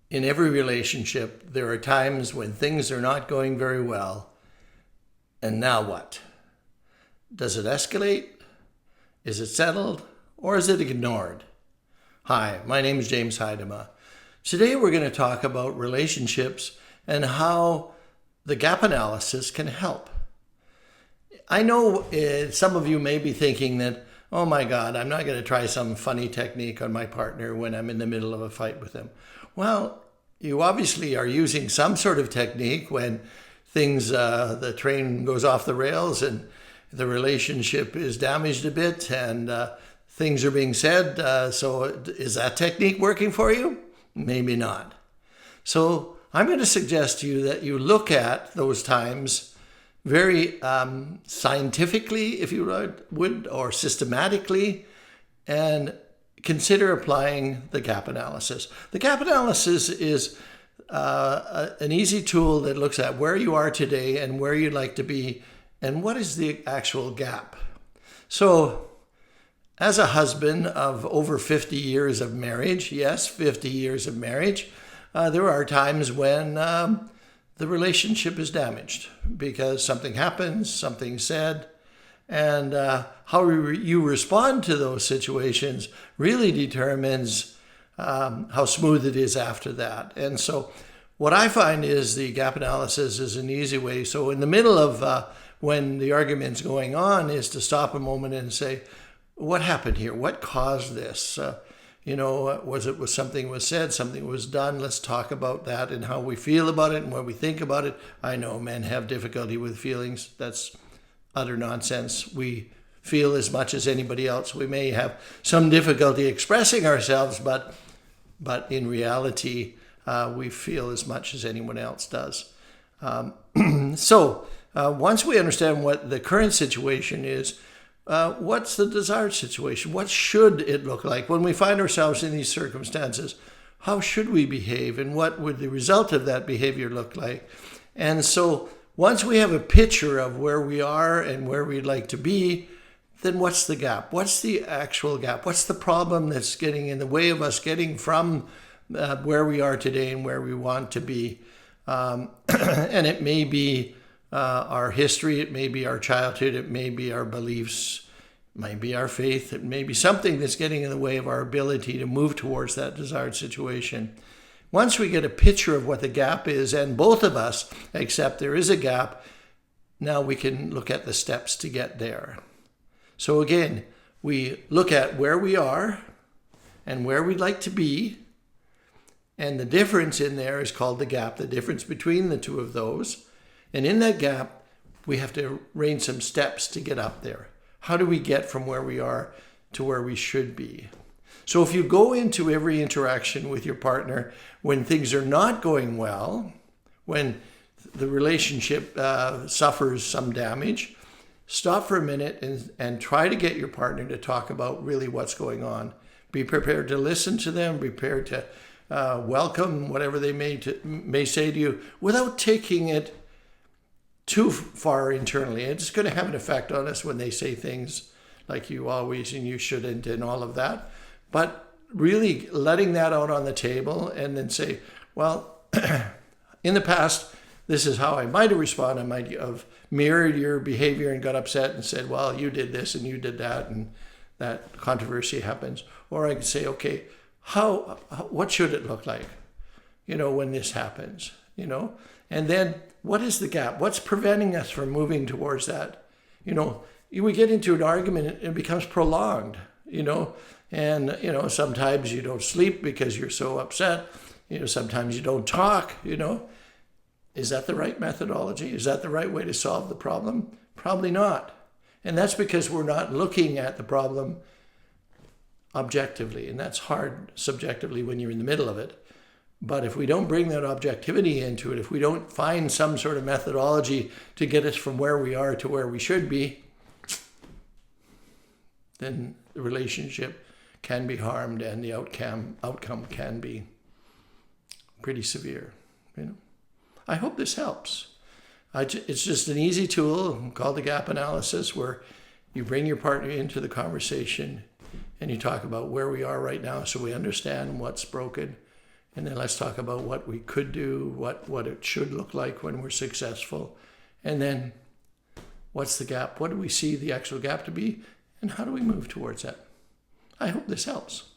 In every relationship, there are times when things are not going very well. And now what? Does it escalate? Is it settled? Or is it ignored? Hi, my name is James Heidema. Today we're going to talk about relationships and how the gap analysis can help. I know some of you may be thinking that, oh my God, I'm not going to try some funny technique on my partner when I'm in the middle of a fight with them. Well, you obviously are using some sort of technique when the train goes off the rails and the relationship is damaged a bit and things are being said. So is that technique working for you? Maybe not. So I'm going to suggest to you that you look at those times very scientifically, if you would, or systematically, and consider applying the gap analysis. The gap analysis is an easy tool that looks at where you are today and where you'd like to be and what is the actual gap. So as a husband of over 50 years of marriage, yes, 50 years of marriage, there are times when the relationship is damaged because something happens, something's said, and how you respond to those situations really determines how smooth it is after that. And so what I find is the gap analysis is an easy way. So in the middle of when the argument's going on is to stop a moment and say, what happened here? What caused this? Was something was said, something was done? Let's talk about that and how we feel about it and what we think about it. I know men have difficulty with feelings. That's utter nonsense. We feel as much as anybody else. We may have some difficulty expressing ourselves, but in reality, we feel as much as anyone else does. So once we understand what the current situation is, what's the desired situation? What should it look like when we find ourselves in these circumstances? How should we behave, and what would the result of that behavior look like? And so once we have a picture of where we are and where we'd like to be, then what's the gap? What's the actual gap? What's the problem that's getting in the way of us getting from where we are today and where we want to be? And it may be our history, it may be our childhood, it may be our beliefs, it may be our faith, it may be something that's getting in the way of our ability to move towards that desired situation. Once we get a picture of what the gap is, and both of us accept there is a gap, now we can look at the steps to get there. So again, we look at where we are and where we'd like to be, and the difference in there is called the gap, the difference between the two of those. And in that gap, we have to arrange some steps to get up there. How do we get from where we are to where we should be? So if you go into every interaction with your partner when things are not going well, when the relationship suffers some damage, stop for a minute and try to get your partner to talk about really what's going on. Be prepared to listen to them, be prepared to welcome whatever they may say to you without taking it too far internally. It's going to have an effect on us when they say things like you always and you shouldn't and all of that. But really letting that out on the table and then say, well, in the past, this is how I might have responded. I might have mirrored your behavior and got upset and said, well, you did this and you did that, and that controversy happens. Or I can say, okay, what should it look like, when this happens, And then what is the gap? What's preventing us from moving towards that? We get into an argument and it becomes prolonged, and, sometimes you don't sleep because you're so upset. Sometimes you don't talk, Is that the right methodology? Is that the right way to solve the problem? Probably not. And that's because we're not looking at the problem objectively. And that's hard subjectively when you're in the middle of it. But if we don't bring that objectivity into it, if we don't find some sort of methodology to get us from where we are to where we should be, then the relationship can be harmed and the outcome can be pretty severe. I hope this helps. It's just an easy tool called the gap analysis, where you bring your partner into the conversation and you talk about where we are right now so we understand what's broken And then let's talk about what we could do, what it should look like when we're successful. And then what's the gap? What do we see the actual gap to be? And how do we move towards that? I hope this helps.